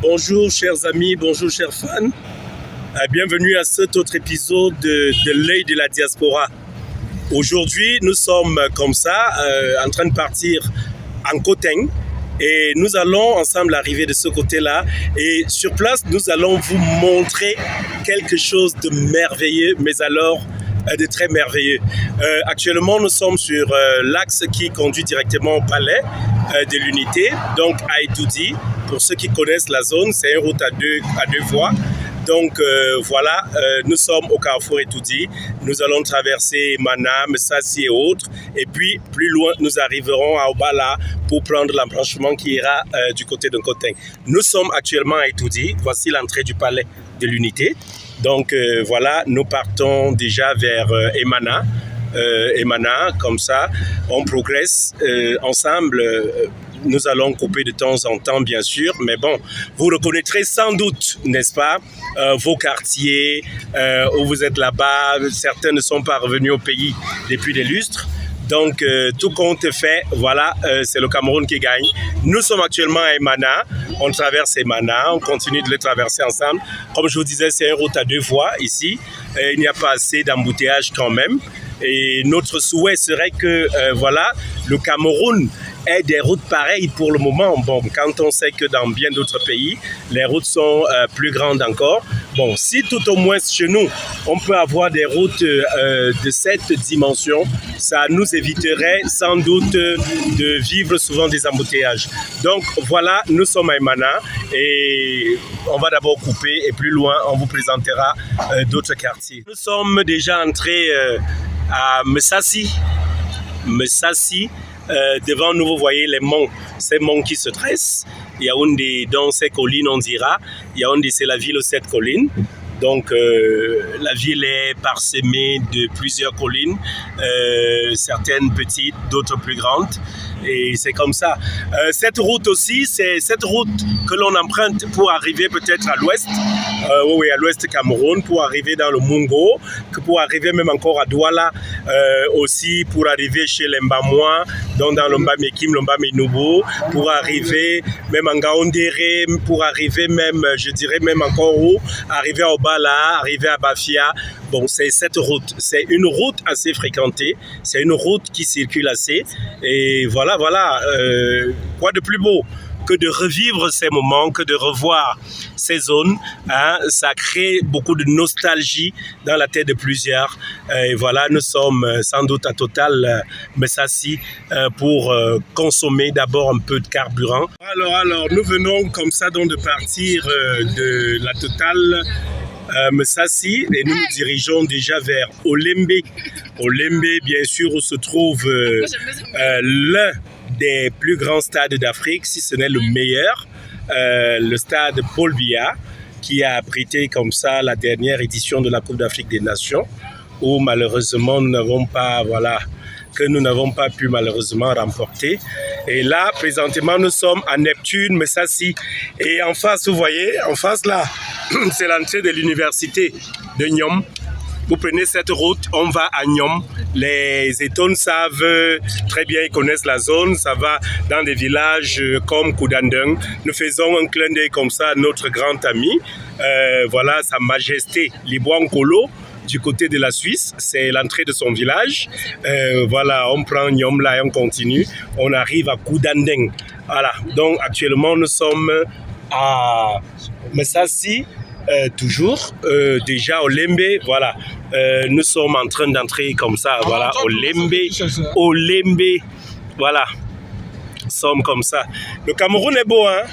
Bonjour chers amis, bonjour chers fans. Bienvenue à cet autre épisode de l'œil de la diaspora. Aujourd'hui, nous sommes comme ça en train de partir en Gauteng et nous allons ensemble arriver de ce côté-là et sur place, nous allons vous montrer quelque chose de merveilleux, mais alors de très merveilleux. Actuellement, nous sommes sur l'axe qui conduit directement au palais de l'unité, donc à Etoudi. Pour ceux qui connaissent la zone, c'est une route à deux voies. Donc voilà, nous sommes au carrefour Etoudi. Nous allons traverser Mana, Messassi et autres. Et puis, plus loin, nous arriverons à Obala pour prendre l'embranchement qui ira du côté de Gauteng. Nous sommes actuellement à Etoudi. Voici l'entrée du palais de l'unité. Donc voilà, nous partons déjà vers Emana. Emana, comme ça, on progresse ensemble. Nous allons couper de temps en temps, bien sûr, mais bon, vous reconnaîtrez sans doute, n'est-ce pas, vos quartiers où vous êtes là-bas. Certains ne sont pas revenus au pays depuis des lustres. Donc, tout compte fait, voilà, c'est le Cameroun qui gagne. Nous sommes actuellement à Emana, on traverse Emana, on continue de le traverser ensemble. Comme je vous disais, c'est une route à deux voies ici. Il n'y a pas assez d'embouteillage quand même. Et notre souhait serait que, voilà, le Cameroun ait des routes pareilles pour le moment. Bon, quand on sait que dans bien d'autres pays, les routes sont plus grandes encore. Bon, si tout au moins chez nous, on peut avoir des routes de cette dimension, ça nous éviterait sans doute de vivre souvent des embouteillages. Donc voilà, nous sommes à Emana et on va d'abord couper et plus loin, on vous présentera d'autres quartiers. Nous sommes déjà entrés à Messassi. Devant nous, vous voyez les monts, ces monts qui se dressent. Yaoundé, dans ces collines, on dira. Yaoundé, c'est la ville aux 7 collines. Donc, la ville est parsemée de plusieurs collines, certaines petites, d'autres plus grandes. Et c'est comme ça. Cette route aussi, c'est cette route que l'on emprunte pour arriver peut-être à l'ouest, oui, à l'ouest Cameroun, pour arriver dans le Mungo, pour arriver même encore à Douala, aussi pour arriver chez les Mbamois, donc dans le Mbamekim, le Mbamenoubo, pour arriver même en Gaondéré, pour arriver même, je dirais même encore où, arriver à Obala, arriver à Bafia. Bon, c'est cette route. C'est une route assez fréquentée, c'est une route qui circule assez. Et voilà, quoi de plus beau que de revivre ces moments, que de revoir ces zones, hein, ça crée beaucoup de nostalgie dans la tête de plusieurs. Et voilà, nous sommes sans doute à Total Messassi pour consommer d'abord un peu de carburant. Alors, nous venons comme ça donc de partir de la Total Messassi et nous nous dirigeons déjà vers Olembe. Olembe, bien sûr, où se trouve l'un des plus grands stades d'Afrique, si ce n'est le meilleur, le stade Paul Biya, qui a abrité comme ça la dernière édition de la Coupe d'Afrique des Nations, où malheureusement nous n'avons pas, pu malheureusement remporter. Et là, présentement, nous sommes à Neptune, Messassi. Et en face, vous voyez, en face là, c'est l'entrée de l'université de Nyom. Vous prenez cette route, on va à Nyom. Les Étones savent très bien, ils connaissent la zone. Ça va dans des villages comme Koudandeng. Nous faisons un clin d'œil comme ça à notre grand ami. Voilà, Sa Majesté Libouankolo, du côté de la Suisse. C'est l'entrée de son village. Voilà, on prend Nyom là et on continue. On arrive à Koudandeng. Voilà, donc actuellement nous sommes à Messassi. Toujours déjà au Lembe, voilà, nous sommes en train d'entrer comme ça, voilà, au Lembe, voilà, nous sommes comme ça. Le Cameroun est beau, hein,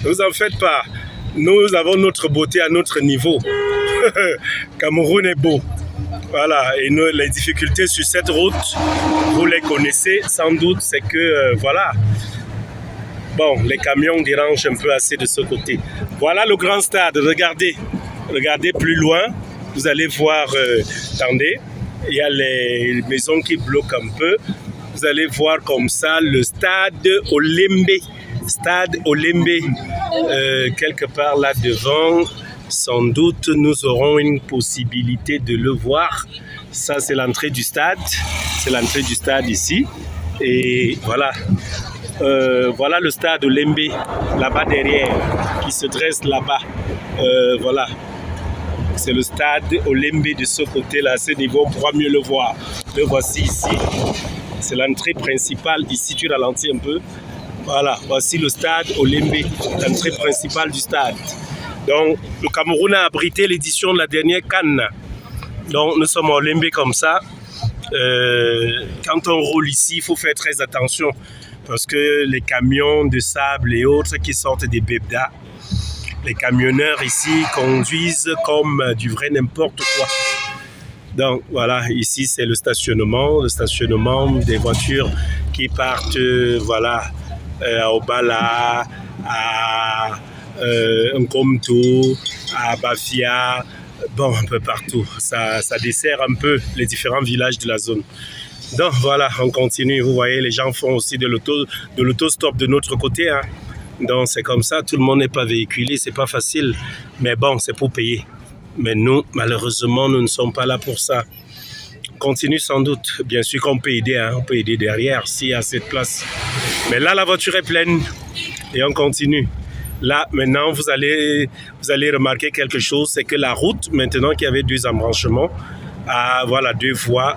ne vous en faites pas, nous avons notre beauté à notre niveau. Cameroun est beau, voilà, et nous, les difficultés sur cette route, vous les connaissez sans doute, c'est que, voilà. Bon, les camions dérangent un peu assez de ce côté. Voilà le grand stade, regardez plus loin, vous allez voir, attendez, il y a les maisons qui bloquent un peu. Vous allez voir comme ça le stade Olembe, quelque part là devant. Sans doute, nous aurons une possibilité de le voir. Ça, c'est l'entrée du stade ici. Et voilà. Voilà le stade Olembe, là-bas derrière, qui se dresse là-bas. Voilà. C'est le stade Olembe de ce côté-là, à ce niveau, on pourra mieux le voir. Le voici ici. C'est l'entrée principale. Ici, tu ralentis un peu. Voilà, voici le stade Olembe, l'entrée principale du stade. Donc, le Cameroun a abrité l'édition de la dernière CAN. Donc, nous sommes à Olembe comme ça. Quand on roule ici, il faut faire très attention parce que les camions de sable et autres qui sortent des bebdas, les camionneurs ici conduisent comme du vrai n'importe quoi. Donc voilà, ici c'est le stationnement des voitures qui partent voilà, à Obala, à Nkomto, à Bafia, bon, un peu partout. Ça dessert un peu les différents villages de la zone. Donc voilà, on continue. Vous voyez, les gens font aussi de l'autostop de notre côté. Hein. Donc c'est comme ça, tout le monde n'est pas véhiculé, c'est pas facile. Mais bon, c'est pour payer. Mais nous, malheureusement, nous ne sommes pas là pour ça. On continue sans doute. Bien sûr qu'on peut aider, hein. On peut aider derrière s'il y a cette place. Mais là, la voiture est pleine et on continue. Là, maintenant, vous allez remarquer quelque chose, c'est que la route, maintenant qu'il y avait 2 embranchements, a voilà, 2 voies,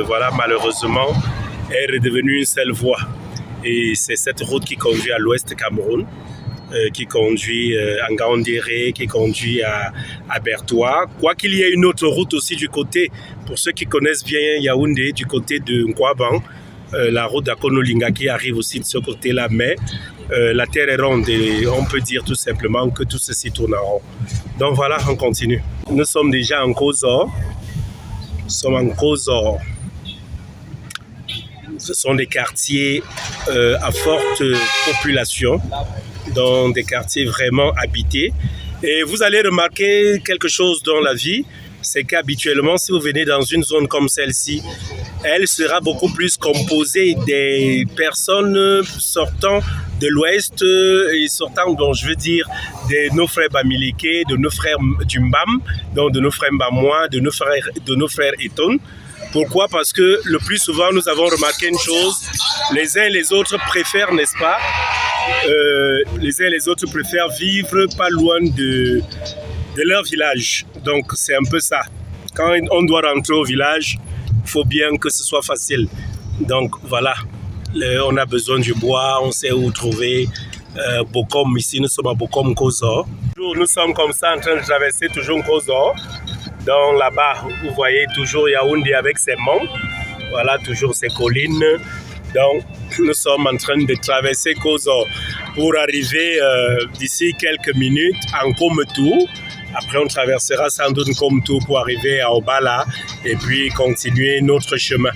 voilà, malheureusement, est redevenue une seule voie. Et c'est cette route qui conduit à l'ouest Cameroun, qui conduit à Ngaoundéré, qui conduit à Bertois. Quoi qu'il y ait une autre route aussi du côté, pour ceux qui connaissent bien Yaoundé, du côté de Nkwaban, la route d'Akonolinga qui arrive aussi de ce côté-là, mais la terre est ronde et on peut dire tout simplement que tout ceci tourne en rond. Donc voilà, on continue. Nous sommes déjà en Kozor. Nous sommes en Kozor. Ce sont des quartiers à forte population, donc des quartiers vraiment habités. Et vous allez remarquer quelque chose dans la vie, c'est qu'habituellement, si vous venez dans une zone comme celle-ci, elle sera beaucoup plus composée des personnes sortant de l'Ouest et sortant, donc je veux dire, de nos frères Bamileke, de nos frères du Mbam, donc de nos frères Mbamois, de nos frères Eton. Pourquoi? Parce que le plus souvent, nous avons remarqué une chose, les uns et les autres préfèrent, n'est-ce pas, les uns et les autres préfèrent vivre pas loin de leur village. Donc, c'est un peu ça. Quand on doit rentrer au village, il faut bien que ce soit facile. Donc, voilà, on a besoin du bois, on sait où trouver. Bokom, ici, nous sommes à Bokom Kozor. Nous sommes comme ça en train de traverser toujours Kozor. Donc là-bas, vous voyez toujours Yaoundé avec ses monts. Voilà, toujours ses collines. Donc, nous sommes en train de traverser Kozor pour arriver d'ici quelques minutes en Komtou. Après, on traversera sans doute Komtou pour arriver à Obala et puis continuer notre chemin.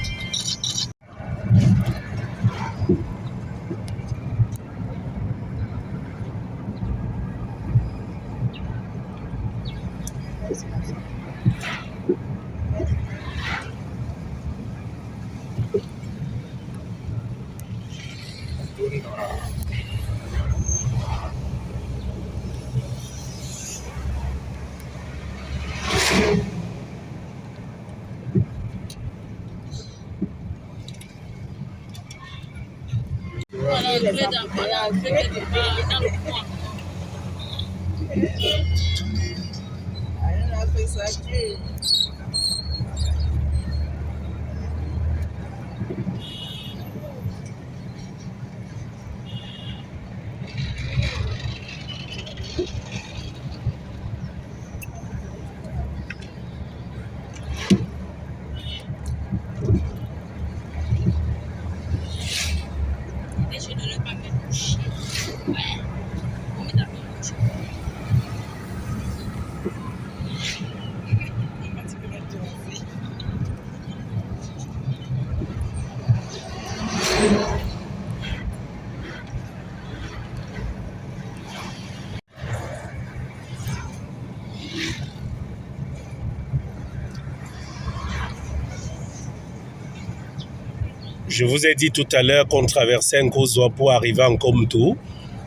Je vous ai dit tout à l'heure qu'on traversait un Kozor pour arriver en Komtou,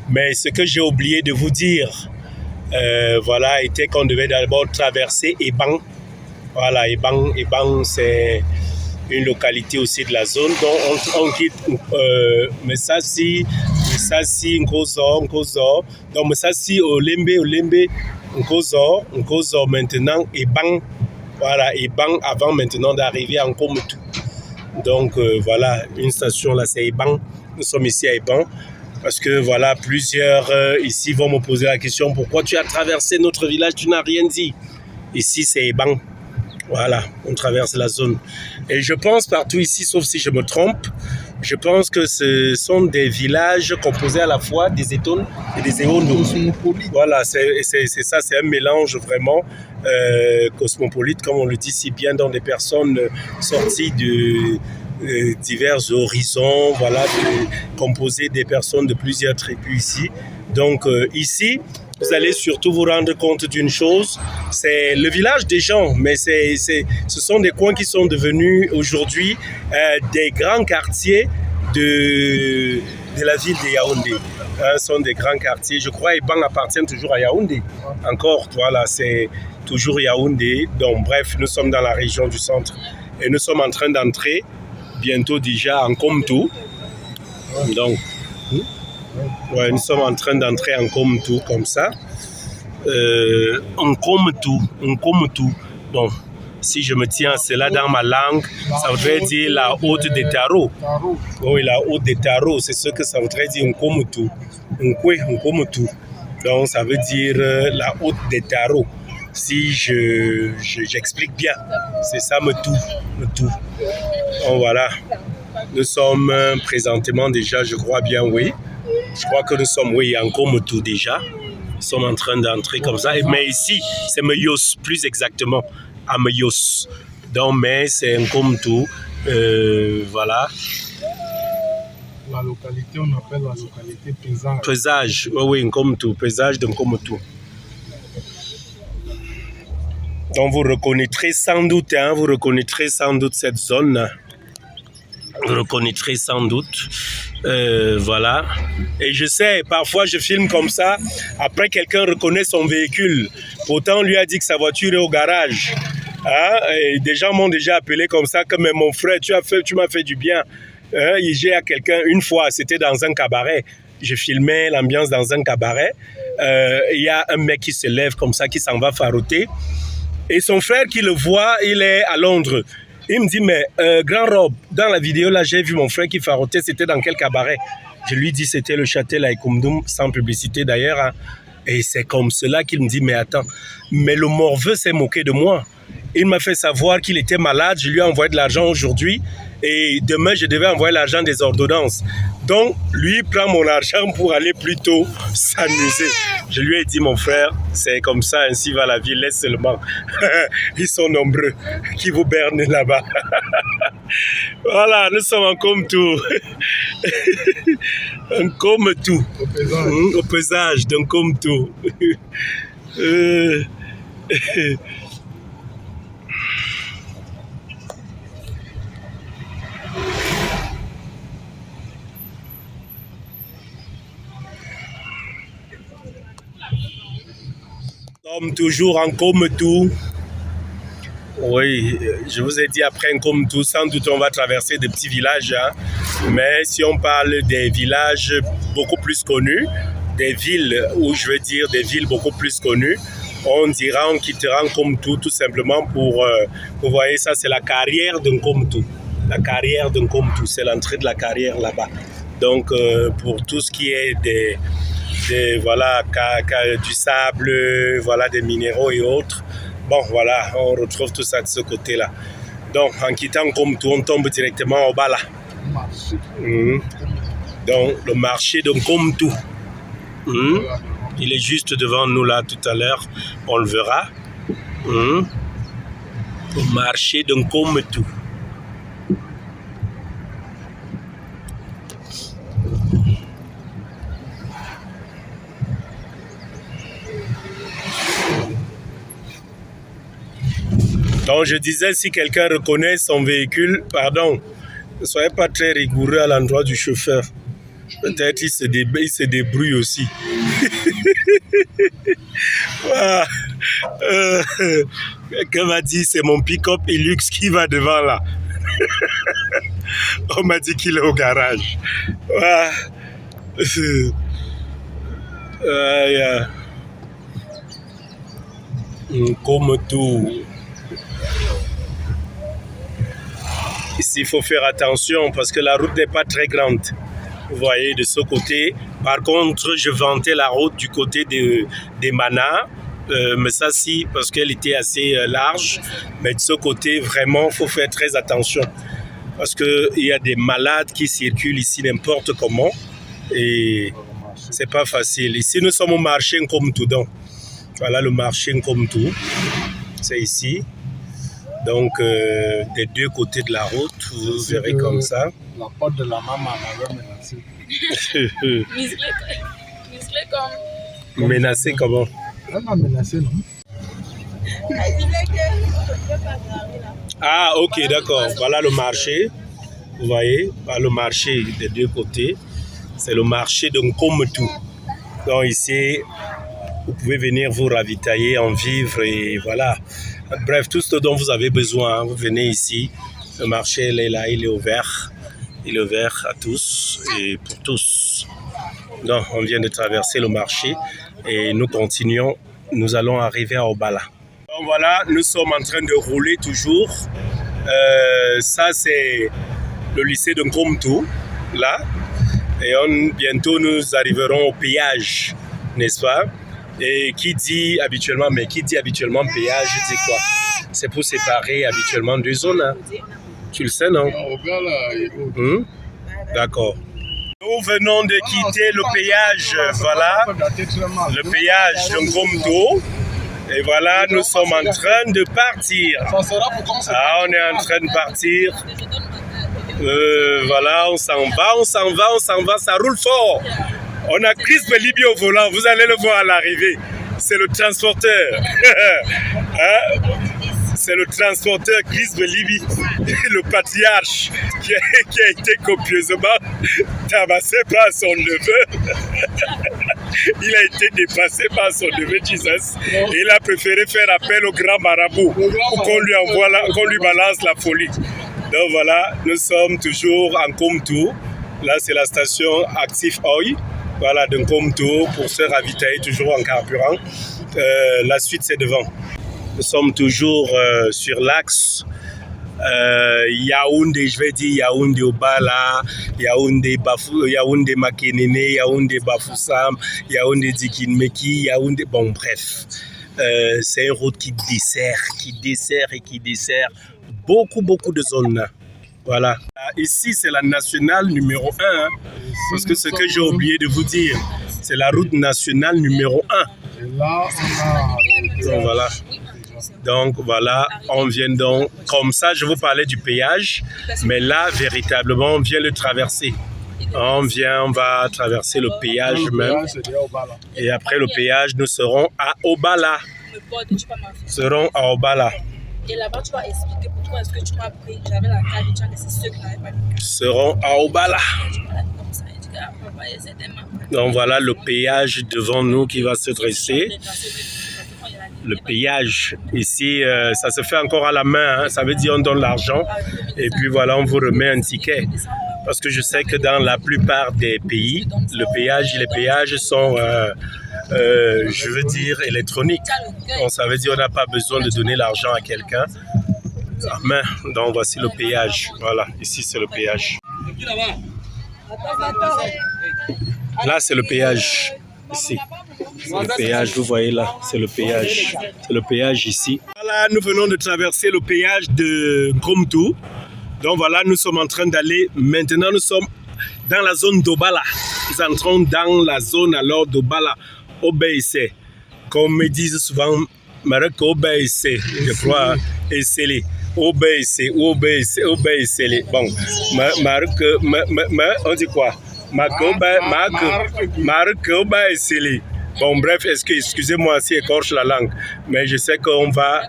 mais ce que j'ai oublié de vous dire, voilà, était qu'on devait d'abord traverser Eban. Voilà, Eban c'est une localité aussi de la zone. Donc on quitte Messassi, Nkozo. Donc Messassi, Olembe, Nkozo maintenant, Ebang. Voilà, Ebang avant maintenant d'arriver en Nkomotou. Donc voilà, une station là, c'est Ebang. Nous sommes ici à Ebang. Parce que voilà, plusieurs ici vont me poser la question, pourquoi tu as traversé notre village, tu n'as rien dit. Ici, c'est Ebang. Voilà, on traverse la zone. Et je pense partout ici, sauf si je me trompe, je pense que ce sont des villages composés à la fois des Etones et des Ewondo. Voilà, c'est ça, c'est un mélange vraiment cosmopolite, comme on le dit si bien, dans des personnes sorties de divers horizons, voilà, composés des personnes de plusieurs tribus ici. Donc ici, vous allez surtout vous rendre compte d'une chose, c'est le village des gens, mais ce sont des coins qui sont devenus aujourd'hui des grands quartiers de la ville de Yaoundé. Ce sont des grands quartiers. Je crois que Ebang appartient toujours à Yaoundé. Encore, voilà, c'est toujours Yaoundé. Donc bref, nous sommes dans la région du centre et nous sommes en train d'entrer bientôt déjà en Komtou. Donc, ouais, nous sommes en train d'entrer en Komtou comme ça. En Komtou. Bon, si je me tiens à cela dans ma langue, ça voudrait dire la haute des tarots. Oui, la haute des tarots, c'est ce que ça voudrait dire en Komtou. En Komtou. Donc, ça veut dire la haute des tarots. Si j'explique bien, c'est ça, me tout. Donc, voilà. Nous sommes présentement déjà, je crois bien, oui. Je crois que nous sommes, oui, en Komtou déjà. Nous sommes en train d'entrer comme ça. Mais ici, c'est Meyos, plus exactement, à Meyos. Donc, mais c'est en Komtou. Voilà. La localité, on appelle la localité Présage. Présage, oui, en Komtou. Présage de Komtou. Donc, vous reconnaîtrez sans doute, cette zone. Vous reconnaîtrez sans doute. Voilà. Et je sais, parfois je filme comme ça, après quelqu'un reconnaît son véhicule. Pourtant, on lui a dit que sa voiture est au garage. Hein? Et des gens m'ont déjà appelé comme ça, comme mon frère, tu m'as fait du bien. Hein? J'ai à quelqu'un une fois, c'était dans un cabaret. Je filmais l'ambiance dans un cabaret. Il y a un mec qui se lève comme ça, qui s'en va faroter. Et son frère qui le voit, il est à Londres. Il me dit, mais Grand Rob, dans la vidéo là, j'ai vu mon frère qui farotait, c'était dans quel cabaret? Je lui dis, c'était le Châtel à Ikumdum, sans publicité d'ailleurs. Hein. Et c'est comme cela qu'il me dit, mais attends, mais le morveux s'est moqué de moi. Il m'a fait savoir qu'il était malade, je lui ai envoyé de l'argent aujourd'hui et demain je devais envoyer l'argent des ordonnances. Donc lui prend mon argent pour aller plutôt s'amuser. Je lui ai dit, mon frère, c'est comme ça, ainsi va la vie, laisse seulement. Ils sont nombreux qui vous bernent là-bas. Voilà, nous sommes en Komtou. En Komtou. Au pesage d'un Komtou. Nous sommes toujours en Komtou. Oui, je vous ai dit après en Komtou, sans doute on va traverser des petits villages. Hein. Mais si on parle des villages beaucoup plus connus, des villes, ou je veux dire des villes beaucoup plus connues, on dira, on quittera en Komtou tout simplement pour, vous voyez ça, c'est la carrière de Komtou. La carrière de Komtou, c'est l'entrée de la carrière là-bas. Donc pour tout ce qui est voilà, du sable, voilà, des minéraux et autres. Bon, voilà, on retrouve tout ça de ce côté-là. Donc, en quittant Komtou, on tombe directement au bas là. Donc, le marché de Komtou. Il est juste devant nous là tout à l'heure. On le verra. Le marché de Komtou. Donc je disais, si quelqu'un reconnaît son véhicule, pardon, ne soyez pas très rigoureux à l'endroit du chauffeur. Peut-être il se débrouille aussi. Voilà. Quelqu'un m'a dit, c'est mon pick-up Hilux qui va devant là. On m'a dit qu'il est au garage. Ah. Comme tout. Ici, il faut faire attention parce que la route n'est pas très grande. Vous voyez, de ce côté. Par contre, je vantais la route du côté des Mana. Mais ça, si, parce qu'elle était assez large. Mais de ce côté, vraiment, il faut faire très attention. Parce qu'il y a des malades qui circulent ici n'importe comment. Et c'est pas facile. Ici, nous sommes au marché Nkomtou. Voilà le marché Nkomtou. C'est ici. Donc, des deux côtés de la route, vous verrez comme ça. La porte de la maman m'avait menacé. Musclé comme... Menacé comment? Elle m'a menacé, non? Elle disait que... Ah, ok, d'accord. Voilà le marché. Vous voyez, voilà le marché des deux côtés. C'est le marché de Nkomtou. Donc ici, vous pouvez venir vous ravitailler en vivres et voilà. Bref, tout ce dont vous avez besoin, hein, vous venez ici. Le marché, il est là, il est ouvert. Il est ouvert à tous et pour tous. Donc, on vient de traverser le marché et nous continuons. Nous allons arriver à Obala. Donc voilà, nous sommes en train de rouler toujours. Ça, c'est le lycée de Nkomtou, là. Et bientôt, nous arriverons au péage, n'est-ce pas? Et qui dit habituellement péage, dit quoi? C'est pour séparer habituellement deux zones. Hein? Tu le sais, non? D'accord. Nous venons de quitter le péage, voilà. Le péage de Nkomtou. Et voilà, nous sommes en train de partir. Ah, on est en train de partir. Voilà, on s'en va, ça roule fort. On a Chris Belibi au volant, vous allez le voir à l'arrivée. C'est le transporteur. Hein? C'est le transporteur Chris Belibi, le patriarche qui a été copieusement tabassé par son neveu. Il a été dépassé par son neveu Jesus. Et il a préféré faire appel au grand marabout pour qu'on lui balance la folie. Donc voilà, nous sommes toujours en Nkomtou. Là, c'est la station Active Oil. Voilà, de Nkomtou pour se ravitailler toujours en carburant. La suite, c'est devant. Nous sommes toujours sur l'axe Yaoundé, je vais dire Yaoundé Obala, Yaoundé Makenene, Yaoundé Bafoussam, Yaoundé Dikinmeki, Yaoundé... Bon, bref. C'est une route qui dessert beaucoup de zones là. Voilà. Ici, c'est la nationale numéro 1. Hein, parce que ce que j'ai oublié de vous dire, c'est la route nationale numéro 1. Et là, donc voilà. Donc voilà, on vient donc, comme ça, je vous parlais du péage, mais là, véritablement, on vient le traverser. On va traverser le péage même. Et après le péage, nous serons à Obala. Et là-bas, tu vas expliquer pourquoi est-ce que tu m'as pris. J'avais la carte, tu as laissé ceux qui n'avaient pas de seront à Obala. Donc voilà le péage devant nous qui va se dresser. Le péage, ici, ça se fait encore à la main. Hein. Ça veut dire on donne l'argent et puis voilà, on vous remet un ticket. Parce que je sais que dans la plupart des pays, les péages sont, je veux dire, électroniques. Donc ça veut dire qu'on n'a pas besoin de donner l'argent à quelqu'un. Mais donc voici le péage. Voilà, ici c'est le péage. Là c'est le péage. Ici. C'est le péage, vous voyez là, c'est le péage. C'est le péage ici. Voilà, nous venons de traverser le péage de Nkomtou. Donc voilà, nous sommes en train d'aller, maintenant nous sommes dans la zone d'Obala. Nous entrons dans la zone alors d'Obala, Obéissé. Comme me disent souvent, Marek Obéissé, je crois, et c'est les Obéissé. Bon, Marek, on dit quoi? Marek Obéissé. Bon, bref, excusez-moi si écorche la langue, mais je sais qu'on va,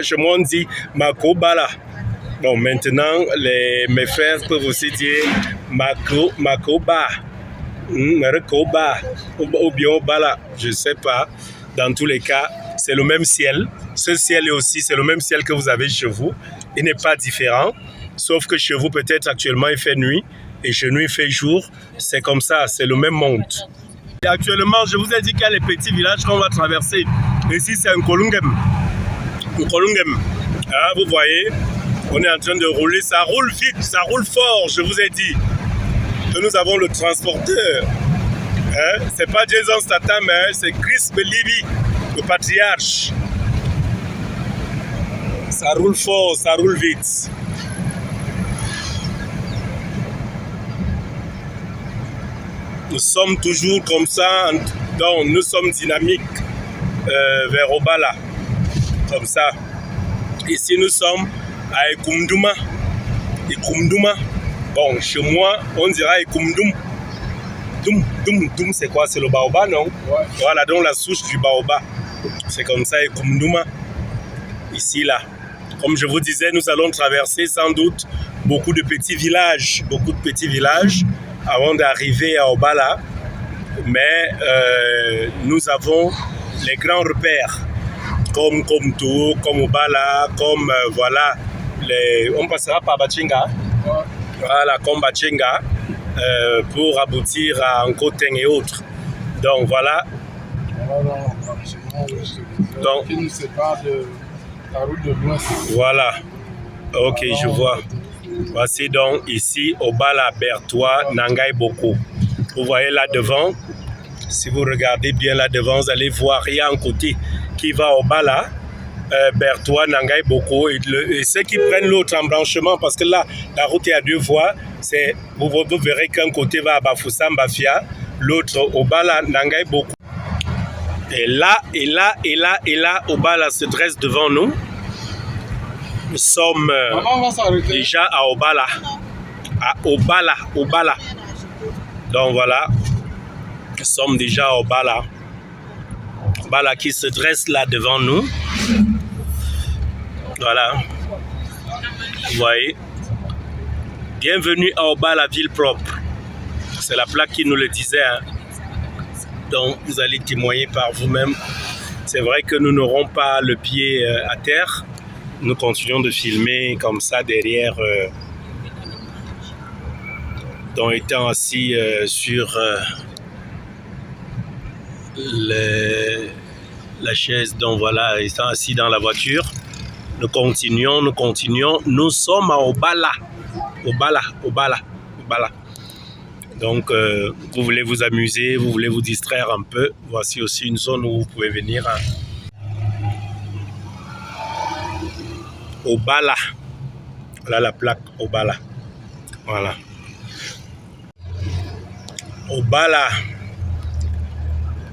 chez moi on dit Makobala. Bon, maintenant, mes frères peuvent aussi dire Makoba, Makoba, ou bien Obala, je ne sais pas. Dans tous les cas, c'est le même ciel. Ce ciel est aussi, c'est le même ciel que vous avez chez vous. Il n'est pas différent. Sauf que chez vous, peut-être actuellement, il fait nuit et chez nous, il fait jour. C'est comme ça, c'est le même monde. Et actuellement, je vous ai dit qu'il y a les petits villages qu'on va traverser. Ici, c'est un Kolungem. Un Kolungem. Ah, vous voyez, on est en train de rouler. Ça roule vite, ça roule fort, je vous ai dit. Que nous avons le transporteur. Hein? C'est pas Jason Statham, hein? C'est Chris Belibi, le patriarche. Ça roule fort, ça roule vite. Nous sommes toujours comme ça, donc nous sommes dynamiques vers Obala. Comme ça. Ici, nous sommes à Ekumduma. Ekumduma. Bon, chez moi, on dira Ekumdum. Dum, c'est quoi? C'est le baobab, non? Ouais. Voilà, donc la souche du baobab. C'est comme ça, Ekumduma. Ici, là. Comme je vous disais, nous allons traverser sans doute beaucoup de petits villages. Beaucoup de petits villages avant d'arriver à Obala. Mais nous avons les grands repères. Comme Komtou, comme Obala, comme voilà. On passera par Bachinga. Ouais. Voilà, comme Bachinga. Pour aboutir à Nkoteng et autres. Donc voilà. Donc, qui nous sépare de la route de l'Ouest. Voilà. Ok, je vois. Voici donc ici Obala Bertois Nangai Boko. Vous voyez là devant. Si vous regardez bien là devant, vous allez voir il y a un côté qui va au Obala. Bertois, Nangai, Boko et ceux qui prennent l'autre embranchement parce que là, la route est à deux voies. Vous verrez qu'un côté va à Bafoussam, Bafia, l'autre au Obala, Nangai, Boko. Et là, Obala se dresse devant nous. Nous sommes déjà à Obala. À Obala. Donc voilà, nous sommes déjà à Obala. Obala qui se dresse là devant nous. Voilà. Vous voyez. Bienvenue à Obala, ville propre. C'est la plaque qui nous le disait. Hein. Donc, vous allez témoigner par vous-même. C'est vrai que nous n'aurons pas le pied à terre. Nous continuons de filmer comme ça derrière. Donc, étant assis sur la chaise, donc voilà, étant assis dans la voiture. Nous continuons. Nous sommes à Obala. Donc, vous voulez vous amuser, vous voulez vous distraire un peu. Voici aussi une zone où vous pouvez venir. Obala. Voilà la plaque Obala. Voilà. Obala.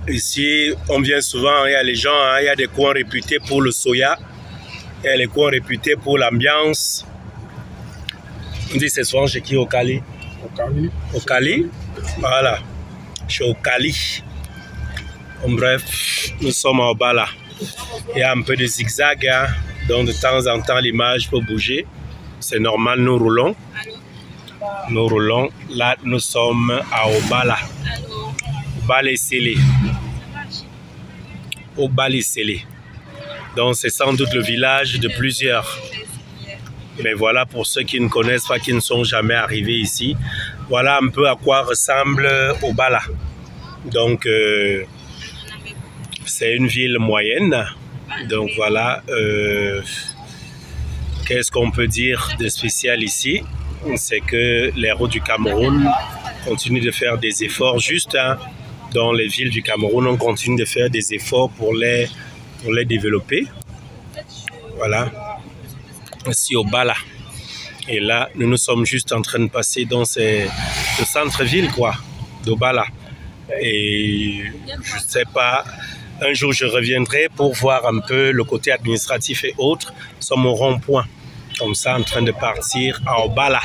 Ici, on vient souvent, il y a les gens, hein, il y a des coins réputés pour le soya. Il y a les coins réputés pour l'ambiance. On dit c'est souvent chez qui au Cali? Au Cali. Voilà. Chez au Cali. En bref, nous sommes à Obala. Il y a un peu de zigzag, hein, donc de temps en temps l'image peut bouger. C'est normal, nous roulons. Là, nous sommes à Obala. Obala Sélé. Obala Sélé. Donc c'est sans doute le village de plusieurs. Mais voilà pour ceux qui ne connaissent pas, qui ne sont jamais arrivés ici. Voilà un peu à quoi ressemble Obala. Donc c'est une ville moyenne. Donc voilà. Qu'est-ce qu'on peut dire de spécial ici? C'est que les routes du Cameroun continuent de faire des efforts juste dans les villes du Cameroun. On continue de faire des efforts pour les développer. Voilà. Ici au Bala. Et là, nous sommes juste en train de passer dans le centre-ville, quoi, d'Obala. Et je ne sais pas, un jour je reviendrai pour voir un peu le côté administratif et autres. Nous sommes au rond-point, comme ça, en train de partir à Obala.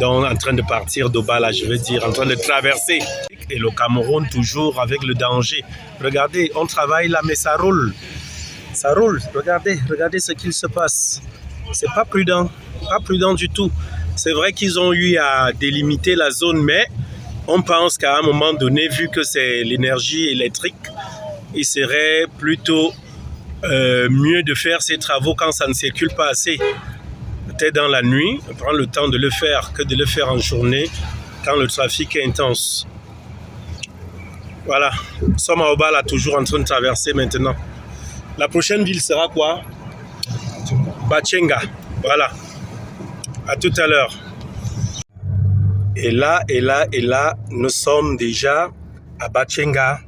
Donc, en train de partir d'Obala, je veux dire, en train de traverser. Et le Cameroun, toujours avec le danger. Regardez, on travaille là, mais ça roule. Ça roule. Regardez ce qu'il se passe. C'est pas prudent du tout. C'est vrai qu'ils ont eu à délimiter la zone, mais on pense qu'à un moment donné, vu que c'est l'énergie électrique, il serait plutôt mieux de faire ces travaux quand ça ne circule pas assez. peut-être dans la nuit, prendre le temps de le faire que de le faire en journée quand le trafic est intense. Voilà, nous sommes à Obala, toujours en train de traverser maintenant. La prochaine ville sera quoi? Bachenga. Voilà. À tout à l'heure. Et là, nous sommes déjà à Bachenga.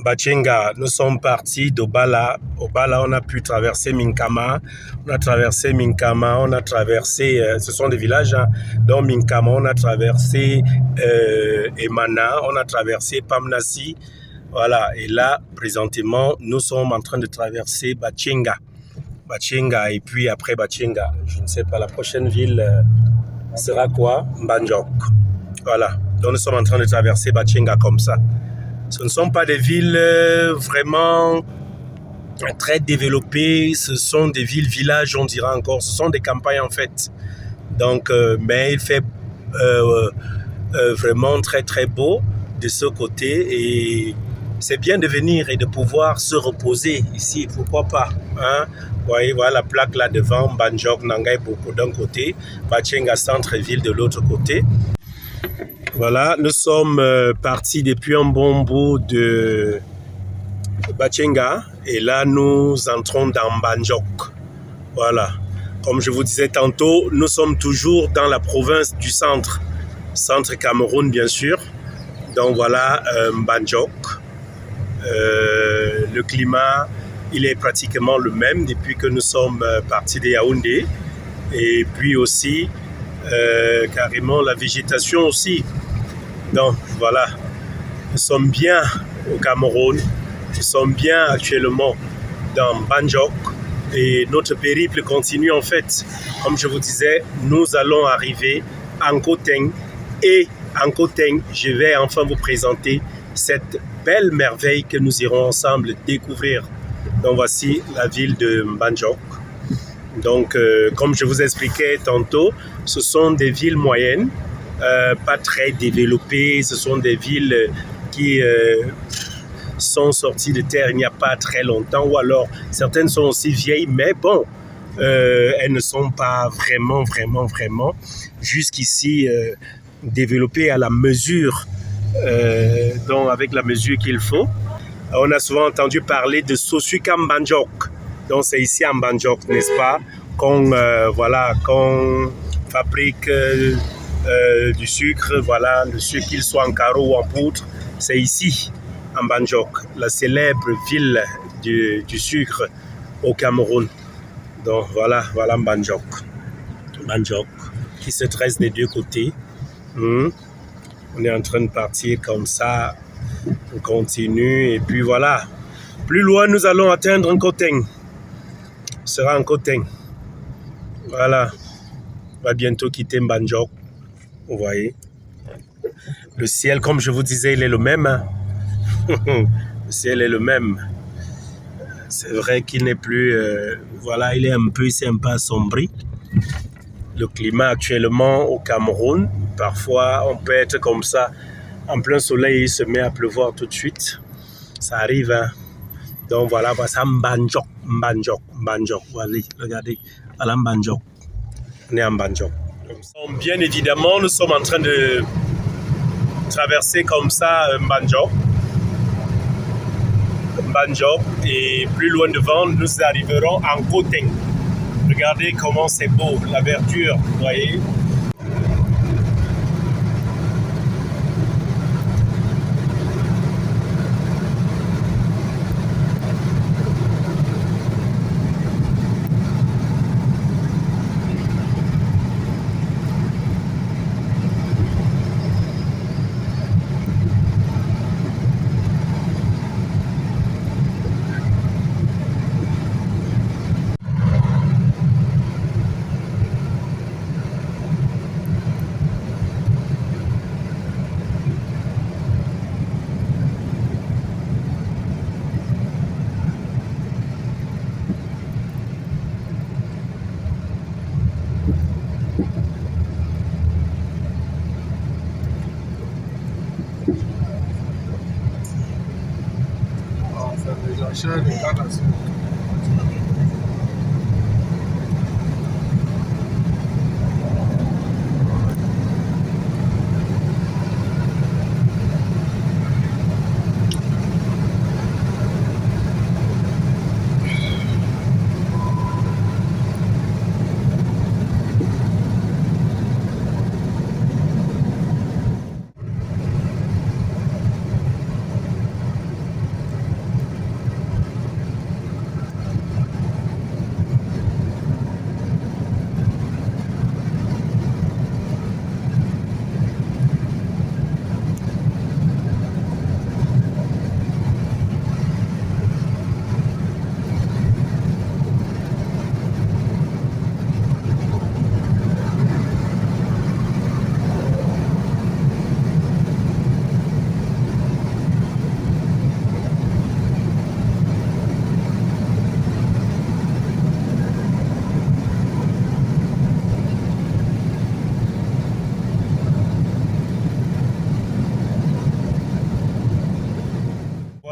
Bachenga, nous sommes partis d'Obala. Obala, on a pu traverser Minkama. On a traversé Minkama, on a traversé, ce sont des villages, hein. Donc Minkama, on a traversé Emana, on a traversé Pamnasi. Voilà, et là, présentement, nous sommes en train de traverser Bachenga. Bachenga, et puis après Bachenga, je ne sais pas, la prochaine ville sera quoi? Mbanjok. Voilà, donc nous sommes en train de traverser Bachenga comme ça. Ce ne sont pas des villes vraiment très développées, ce sont des villes-villages, on dira encore, ce sont des campagnes en fait. Donc, mais il fait vraiment très très beau de ce côté et c'est bien de venir et de pouvoir se reposer ici, pourquoi pas, hein? Vous voyez, voilà la plaque là devant, Mbanjok, Nangai Boko d'un côté, Bachenga centre-ville de l'autre côté. Voilà, nous sommes partis depuis un bon bout de Bachenga et là nous entrons dans Mbanjok. Voilà, comme je vous disais tantôt, nous sommes toujours dans la province du centre Cameroun bien sûr. Donc voilà Mbanjok. Le climat, il est pratiquement le même depuis que nous sommes partis de Yaoundé. Et puis aussi, carrément la végétation aussi. Donc voilà, nous sommes bien au Cameroun, nous sommes bien actuellement dans Mbanjok et notre périple continue en fait. Comme je vous disais, nous allons arriver à Nkoteng et à Nkoteng, je vais enfin vous présenter cette belle merveille que nous irons ensemble découvrir. Donc voici la ville de Mbanjok. Donc comme je vous expliquais tantôt, ce sont des villes moyennes, pas très développées, ce sont des villes qui sont sorties de terre il n'y a pas très longtemps, ou alors certaines sont aussi vieilles, mais bon, elles ne sont pas vraiment jusqu'ici développées à la mesure, donc avec la mesure qu'il faut. On a souvent entendu parler de Sosuka Mbanjok, donc c'est ici à Mbanjok, n'est-ce pas, qu'on fabrique du sucre, voilà, le sucre qu'il soit en carreau ou en poudre, c'est ici à Mbanjok, la célèbre ville du sucre au Cameroun. Donc voilà Mbanjok qui se tresse des deux côtés. On est en train de partir comme ça, on continue et puis voilà. Plus loin, nous allons atteindre Nkoteng. Ce sera Nkoteng. Voilà. On va bientôt quitter Mbanjok. Vous voyez. Le ciel, comme je vous disais, il est le même. Hein? Le ciel est le même. C'est vrai qu'il n'est plus... voilà, il est un peu assombri. Le climat actuellement au Cameroun, parfois on peut être comme ça, en plein soleil, il se met à pleuvoir tout de suite. Ça arrive, hein. Donc voilà, ça Mbanjok. Voilà, regardez, voilà Mbanjok. On est à Mbanjok. Bien évidemment, nous sommes en train de traverser comme ça Mbanjok, et plus loin devant, nous arriverons en Nkoteng. Regardez comment c'est beau, la verdure, vous voyez.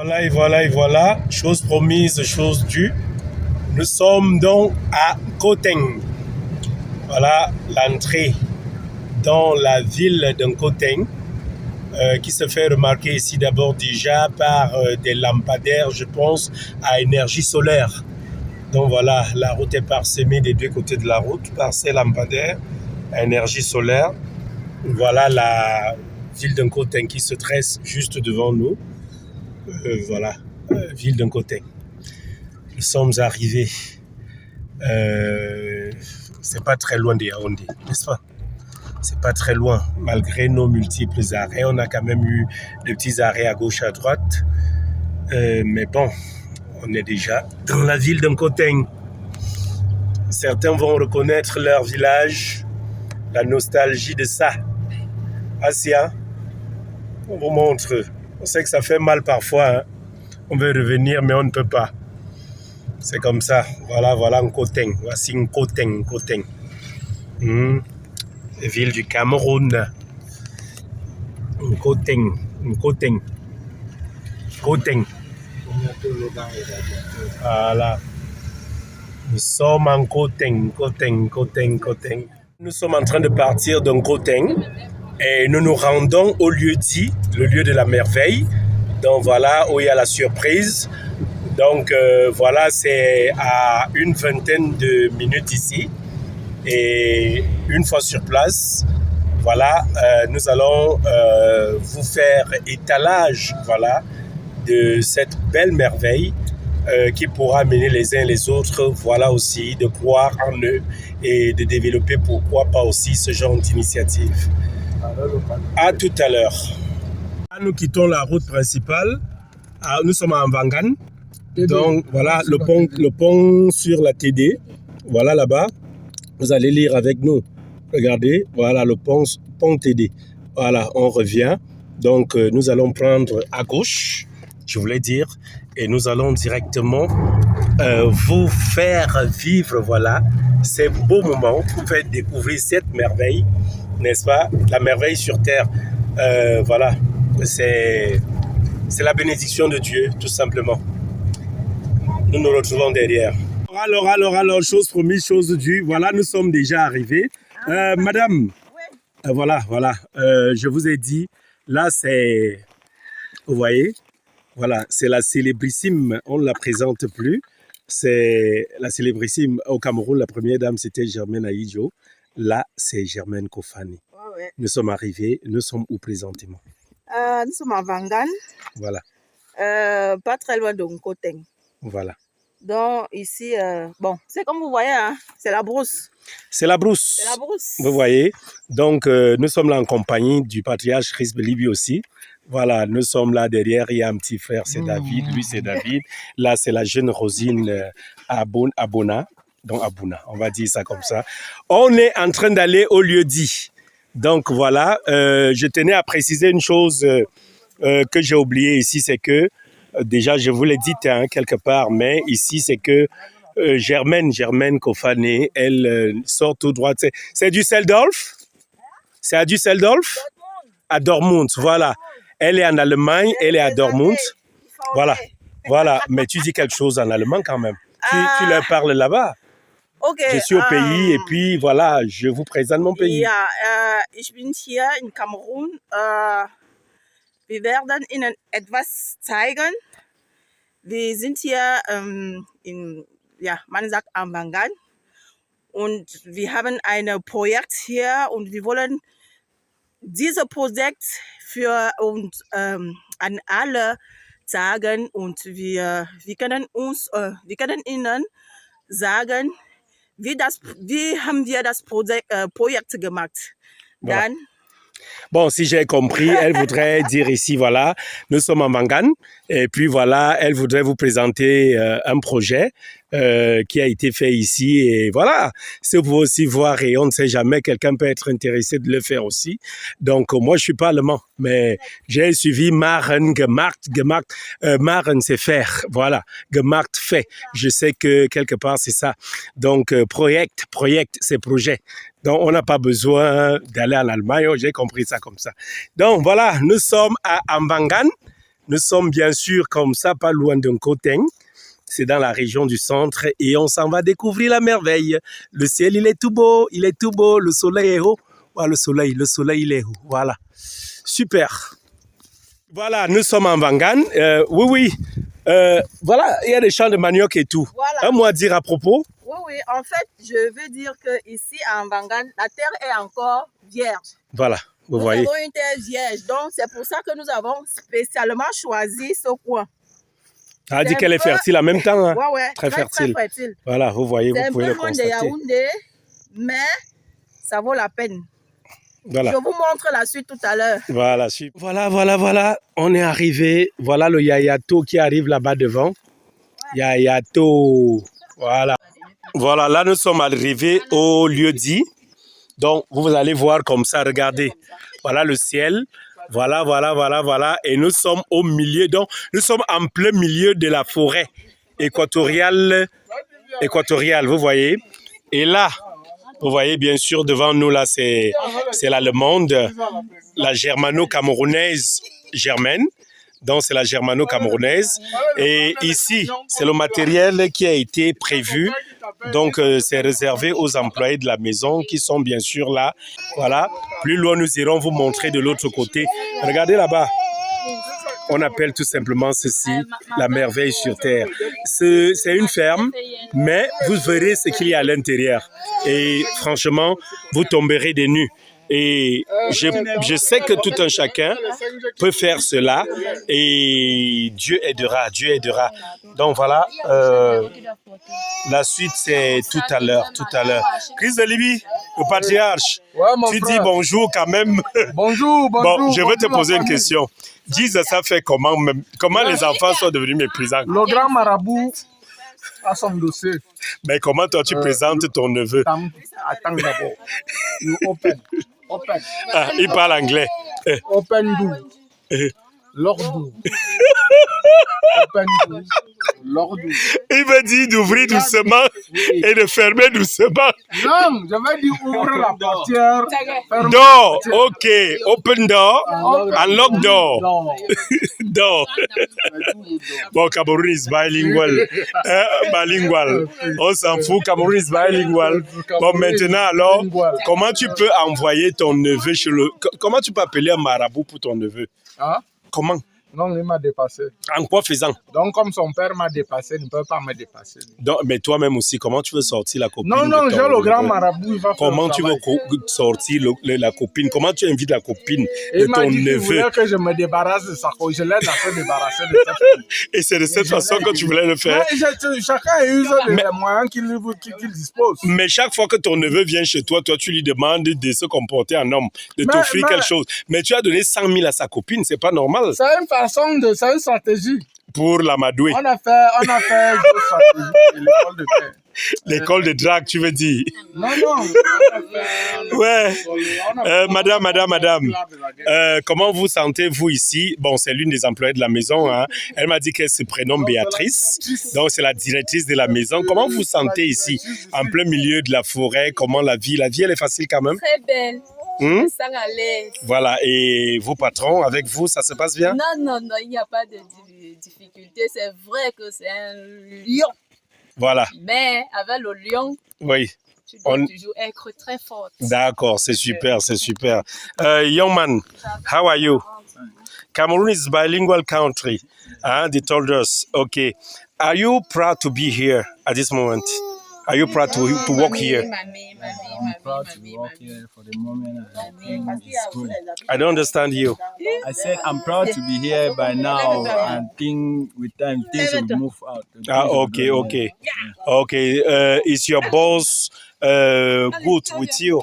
Voilà et voilà et voilà, chose promise, chose due. Nous sommes donc à Gauteng. Voilà l'entrée dans la ville de Gauteng qui se fait remarquer ici d'abord déjà par des lampadaires, je pense, à énergie solaire. Donc voilà, la route est parsemée des deux côtés de la route par ces lampadaires à énergie solaire. Voilà la ville de Gauteng qui se tresse juste devant nous. Voilà, ville de Gauteng. Nous sommes arrivés. C'est pas très loin de Yaoundé, n'est-ce pas? C'est pas très loin, malgré nos multiples arrêts. On a quand même eu de petits arrêts à gauche, à droite. Mais bon, on est déjà dans la ville de Gauteng. Certains vont reconnaître leur village, la nostalgie de ça. Asia, on vous montre. On sait que ça fait mal parfois. Hein. On veut revenir, mais on ne peut pas. C'est comme ça. Voilà, voilà, Gauteng. Voici Gauteng, Gauteng. Ville du Cameroun. Gauteng, Gauteng. Gauteng. Voilà. Nous sommes en Gauteng, Gauteng, Gauteng, Gauteng. Nous sommes en train de partir de Gauteng et nous nous rendons au lieu dit, le lieu de la merveille. Donc voilà où il y a la surprise. Donc voilà, c'est à une vingtaine de minutes ici. Et une fois sur place, voilà, nous allons vous faire étalage, voilà, de cette belle merveille qui pourra amener les uns les autres, voilà aussi, de croire en eux et de développer, pourquoi pas aussi, ce genre d'initiative. À tout à l'heure. Nous quittons la route principale. Nous sommes à Mvangan. Donc voilà, le pont sur la TD. Voilà là-bas. Vous allez lire avec nous. Regardez, voilà le pont TD. Voilà, on revient. Donc nous allons prendre à gauche, je voulais dire, et nous allons directement vous faire vivre, voilà, ces beaux moments, vous faire découvrir cette merveille, n'est-ce pas? La merveille sur terre, voilà, c'est la bénédiction de Dieu, tout simplement. Nous nous retrouvons derrière. Alors, chose promise, chose due. Voilà, nous sommes déjà arrivés. Madame, voilà, je vous ai dit, là c'est, vous voyez, voilà, c'est la célébrissime, on ne la présente plus. C'est la célébrissime au Cameroun, la première dame c'était Germaine Aïdjo. Là, c'est Germaine Kofani. Ouais. Nous sommes arrivés, nous sommes où présentement? Nous sommes à Mvangan. Voilà. Pas très loin de Gauteng. Voilà. Donc ici, bon, c'est comme vous voyez, hein, c'est la brousse. C'est la brousse. C'est la brousse. Vous voyez. Donc nous sommes là en compagnie du patriarche Chris Belibi aussi. Voilà, nous sommes là derrière, il y a un petit frère, c'est David, lui c'est David. Là, c'est la jeune Rosine Abona. Donc Abouna, on va dire ça comme ça. On est en train d'aller au lieu dit. Donc voilà, je tenais à préciser une chose que j'ai oubliée ici, c'est que déjà, je vous l'ai dit hein, quelque part, mais ici, c'est que Germaine Kofani, elle sort tout droit. C'est du Düsseldorf? C'est à Düsseldorf? À Dortmund, voilà. Elle est en Allemagne, elle est à Dortmund. Voilà. Mais tu dis quelque chose en allemand quand même. Tu leur parles là-bas. Okay, je suis au pays et puis voilà, je vous présente mon pays. Ja, ich bin hier in Kamerun. Wir werden Ihnen etwas zeigen. Wir sind hier man sagt am Mvangan. Und wir haben ein Projekt hier und wir wollen dieses Projekt für uns an alle sagen und wir können Ihnen sagen, wie haben wir das Projekt gemacht. Dann Bon, si j'ai compris, elle voudrait dire ici, voilà, nous sommes en Mvangan, et puis voilà, elle voudrait vous présenter un projet qui a été fait ici, et voilà, si vous pouvez aussi voir, et on ne sait jamais, quelqu'un peut être intéressé de le faire aussi. Donc, moi, je suis pas allemand, mais j'ai suivi Machen, gemacht, Machen, c'est faire, voilà, gemacht, fait. Je sais que quelque part, c'est ça. Donc, project, c'est projet. Donc, on n'a pas besoin d'aller en Allemagne. J'ai compris ça comme ça. Donc, voilà, nous sommes à Mvangan. Nous sommes bien sûr comme ça, pas loin d'un Coteng. C'est dans la région du centre et on s'en va découvrir la merveille. Le ciel, il est tout beau, le soleil est haut. Voilà, le soleil, il est haut. Voilà, super. Voilà, nous sommes en Vangan. Oui. Voilà, il y a des champs de manioc et tout. Voilà. Un mot à dire à propos? Oui, en fait, je veux dire qu'ici, à Mbangan, la terre est encore vierge. Voilà, vous voyez. Nous avons une terre vierge, donc c'est pour ça que nous avons spécialement choisi ce coin. Ça a dit qu'elle est fertile en même temps. Hein? Ouais, très fertile. Très fertile. Voilà, vous voyez, vous pouvez le constater. C'est un peu loin de Yaoundé, mais ça vaut la peine. Voilà. Je vous montre la suite tout à l'heure. Voilà, super. Voilà. On est arrivé. Voilà le Yayato qui arrive là-bas devant. Yayato. Voilà. Voilà, là nous sommes arrivés au lieu dit. Donc, vous allez voir comme ça, regardez. Voilà le ciel. Voilà. Et nous sommes au milieu. Donc, nous sommes en plein milieu de la forêt équatoriale, vous voyez. Et là, vous voyez bien sûr devant nous, là, c'est l'allemande, la germano-camerounaise germaine. Donc, c'est la germano-camerounaise. Et ici, c'est le matériel qui a été prévu. Donc, c'est réservé aux employés de la maison qui sont bien sûr là. Voilà. Plus loin, nous irons vous montrer de l'autre côté. Regardez là-bas. On appelle tout simplement ceci la merveille sur terre. C'est une ferme, mais vous verrez ce qu'il y a à l'intérieur. Et franchement, vous tomberez des nues. Et je sais que tout un chacun peut faire cela et Dieu aidera. Donc voilà, la suite c'est tout à l'heure. Christ de Libye, le patriarche, tu dis bonjour quand même. Bonjour. Bon, je vais te poser une question. Dis ça fait comment les enfants sont devenus méprisants? Le grand marabout a son dossier. Mais comment toi tu présentes ton neveu? Attends d'abord. Open. Ah, il parle anglais. Open do. Lord do. Open do. Lord do. Il me dit d'ouvrir doucement et de fermer doucement. Non, je vais dire ouvrir la portière. Door, ok. Open door, unlock door. Door. Bon, Cameroun is bilingual. On s'en fout, Cameroun is bilingual. Bon, maintenant, alors, comment tu peux envoyer ton neveu chez le... Comment tu peux appeler un marabout pour ton neveu? Hein? Comment? Non, il m'a dépassé. En quoi faisant? Donc, comme son père m'a dépassé, il ne peut pas me dépasser. Donc, mais toi-même aussi, comment tu veux sortir la copine? Non, j'ai le grand marabout, il va faire comment tu veux sortir la copine? Comment tu invites la copine de ton neveu? Il voulait que je me débarrasse de ça. Je l'ai fait débarrasser de ça. Et c'est de cette façon que tu voulais le faire? Mais chacun use les moyens qu'il dispose. Mais chaque fois que ton neveu vient chez toi, tu lui demandes de se comporter en homme, de t'offrir quelque chose. Mais tu as donné 100 000 à sa copine, c'est pas normal. C'est une stratégie. Pour l'amadouer. On a fait une stratégie de l'école de terre. L'école de drague, tu veux dire? Non. Ouais. Madame. Comment vous sentez-vous ici? Bon, c'est l'une des employées de la maison. Hein. Elle m'a dit qu'elle se prénomme Béatrice. Donc, c'est la directrice de la maison. Comment vous vous sentez ici, en plein milieu de la forêt? Comment la vie, elle est facile quand même? Très belle. Ça à l'aise. Voilà. Et vos patrons, avec vous, ça se passe bien? Non, il n'y a pas de difficulté. C'est vrai que c'est un lion. Voilà. Mais avec le lion, oui. Tu dois toujours être très forte. D'accord, c'est super. Young man, how are you? Cameroon is a bilingual country. They told us. Okay. Are you proud to be here at this moment? Are you proud to work here? I'm proud to work here for the moment. I think it's good. I don't understand you. I said I'm proud to be here by now and think with time things will move out. Okay. Is your boss good with you?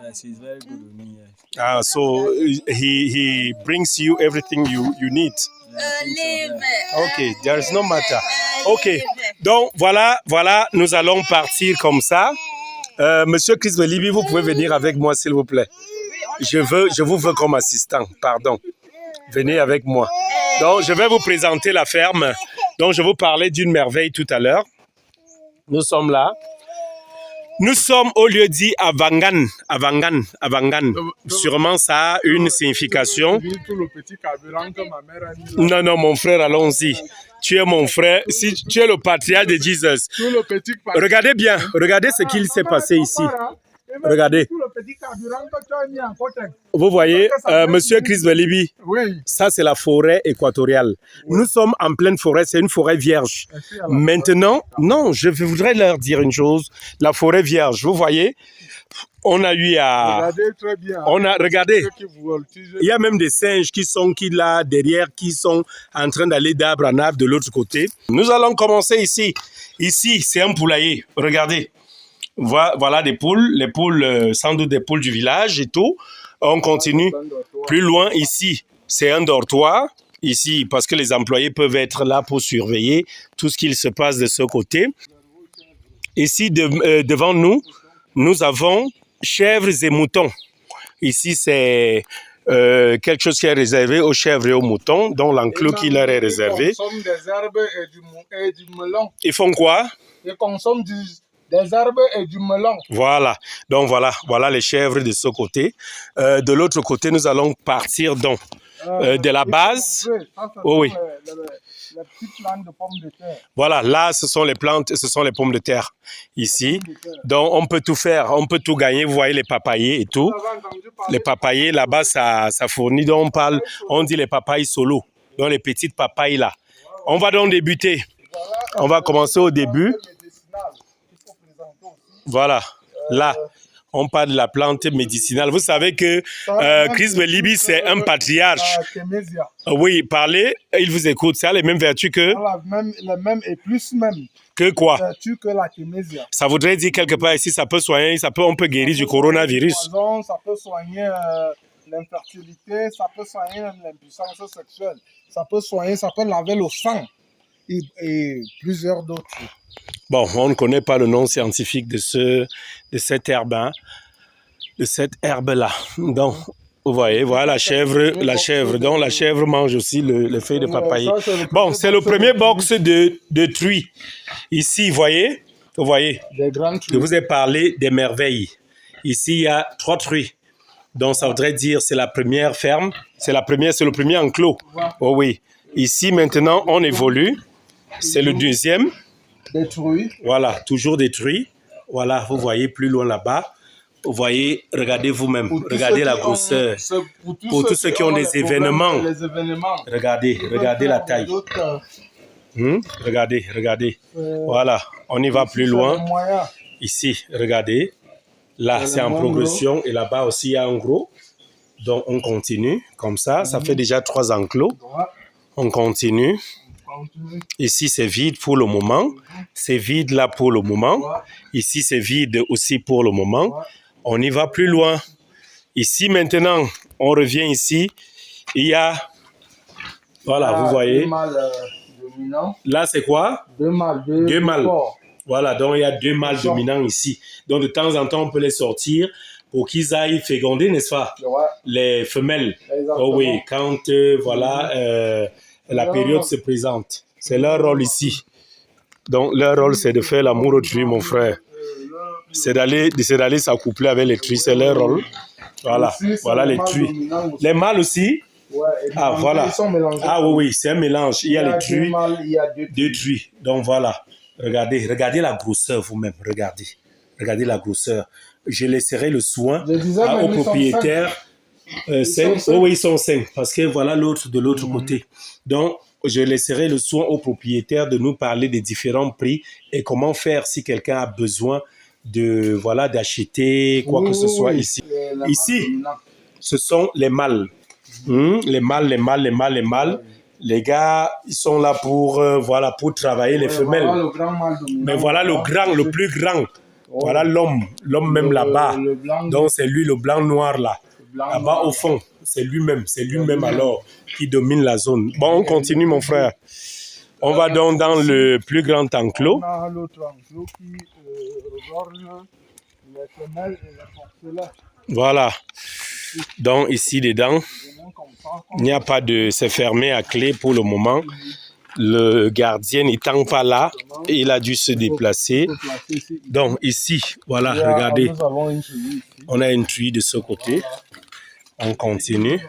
Yes, he's very good with me. Yes. So he brings you everything you need. Ok, there is no matter. Ok, donc voilà, nous allons partir comme ça. Monsieur Chris de Libye, vous pouvez venir avec moi, s'il vous plaît. Je vous veux comme assistant, pardon. Venez avec moi. Donc, je vais vous présenter la ferme. Donc, je vous parlais d'une merveille tout à l'heure. Nous sommes là. Nous sommes au lieu dit Avangan. Avangan. Avangan. Sûrement ça a une signification. Tout le petit carburant que ma mère a mis là. Non, non, mon frère, allons-y. Tu es mon frère. Si tu es le patriarche de Jesus. Tout le petit Regardez bien. Regardez ce qu'il s'est passé ici. Regardez. Tout le petit carburant que tu as mis en côté. Vous voyez, monsieur Chris Belibi, Oui. ça c'est la forêt équatoriale. Nous sommes en pleine forêt, c'est une forêt vierge. Maintenant, non, je voudrais leur dire une chose. La forêt vierge, vous voyez, on a eu à... Regardez très bien. On a, regardez, Ceux qui voltigent. il y a même des singes qui là, derrière, qui sont en train d'aller d'arbre en arbre de l'autre côté. Nous allons commencer ici. Ici, c'est un poulailler. Regardez. Voilà des poules, les poules, sans doute des poules du village et tout. On continue plus loin ici. C'est un dortoir ici parce que les employés peuvent être là pour surveiller tout ce qu'il se passe de ce côté. Ici, devant nous, nous avons chèvres et moutons. Ici, c'est quelque chose qui est réservé aux chèvres et aux moutons, dont l'enclos qui leur est réservé. Ils consomment des herbes et du melon. Ils font quoi? Ils consomment des herbes et du melon. Voilà. Donc voilà les chèvres de ce côté. De l'autre côté, nous allons partir donc de la base. Oh, oui. Les petites plantes de pommes de terre. Voilà, là, ce sont les plantes, ce sont les pommes de terre. Ici. Donc, on peut tout faire, on peut tout gagner. Vous voyez les papayers et tout. Les papayers, là-bas, ça fournit. Donc, on dit les papayes solo. Donc, les petites papayes là. On va donc débuter. On va commencer au début. Voilà, là, on parle de la plante médicinale. Vous savez que Chris Belibi, c'est un patriarche. Oui, parlez, il vous écoute. Ça a les mêmes vertus que... Les mêmes et plus même. Que quoi? Vertus que la kémésia. Ça voudrait dire quelque part ici, ça peut soigner, on peut guérir du coronavirus. Ça peut soigner l'infertilité, ça peut soigner l'impuissance sexuelle, ça peut laver le sang et plusieurs d'autres. Bon, on ne connaît pas le nom scientifique de cette herbe, hein, de cette herbe-là. Donc, vous voyez, voilà la chèvre. Donc, la chèvre mange aussi les feuilles de papaye. Bon, c'est le premier box de truies. Ici, vous voyez, je vous ai parlé des merveilles. Ici, il y a 3 truies. Donc, ça voudrait dire c'est la première ferme, c'est le premier enclos. Oh oui. Ici, maintenant, on évolue. C'est le deuxième. Détruit. Voilà, toujours détruit. Voilà, vous voyez plus loin là-bas. Vous voyez, regardez vous-même. Regardez la grosseur. Pour tous ceux qui ont des événements. Regardez la taille. Regardez. Voilà, on y va plus loin. Ici, regardez. Là, c'est en progression. Et là-bas aussi, il y a un gros. Donc, on continue comme ça. Ça fait déjà 3 enclos. On continue. Ici, c'est vide pour le moment. C'est vide là pour le moment. Ici, c'est vide aussi pour le moment. On y va plus loin. Ici, maintenant, on revient ici. Il y a... Voilà, vous voyez. Là, c'est quoi? 2 mâles. 2 mâles. Voilà, donc il y a 2 mâles dominants ici. Donc, de temps en temps, on peut les sortir pour qu'ils aillent féconder, n'est-ce pas? Les femelles. Oh oui, quand, la période se présente. C'est leur rôle ici. Donc, leur rôle, c'est de faire l'amour aux truies, mon frère. C'est d'aller s'accoupler avec les truies. C'est leur rôle. Voilà. Voilà les truies. Les mâles aussi. Ah, voilà. Ah oui, c'est un mélange. Il y a les truies, 2 truies. Donc, voilà. Regardez la grosseur vous-même. Regardez la grosseur. Je laisserai le soin aux propriétaires. 5. Oh oui, ils sont 5. Parce que voilà l'autre de l'autre côté. Donc, je laisserai le soin aux propriétaires de nous parler des différents prix et comment faire si quelqu'un a besoin d'acheter quoi que ce soit ici. Ici, ce sont les mâles. Les mâles. Les gars, ils sont là pour travailler les femelles. Mais voilà le plus grand. Voilà l'homme même là-bas. Donc, c'est lui, le blanc noir là. Là-bas au fond, c'est lui-même alors qui domine la zone. Bon, on continue mon frère. On va donc dans le plus grand enclos. On a l'autre enclos qui regorge les femelles et les porcelets. Voilà. Donc ici dedans, il n'y a pas de... C'est fermé à clé pour le moment. le gardien n'étant pas là, il a dû se déplacer. Donc ici, voilà, regardez, Nous avons une souris ici. on a une truie de ce côté. On continue.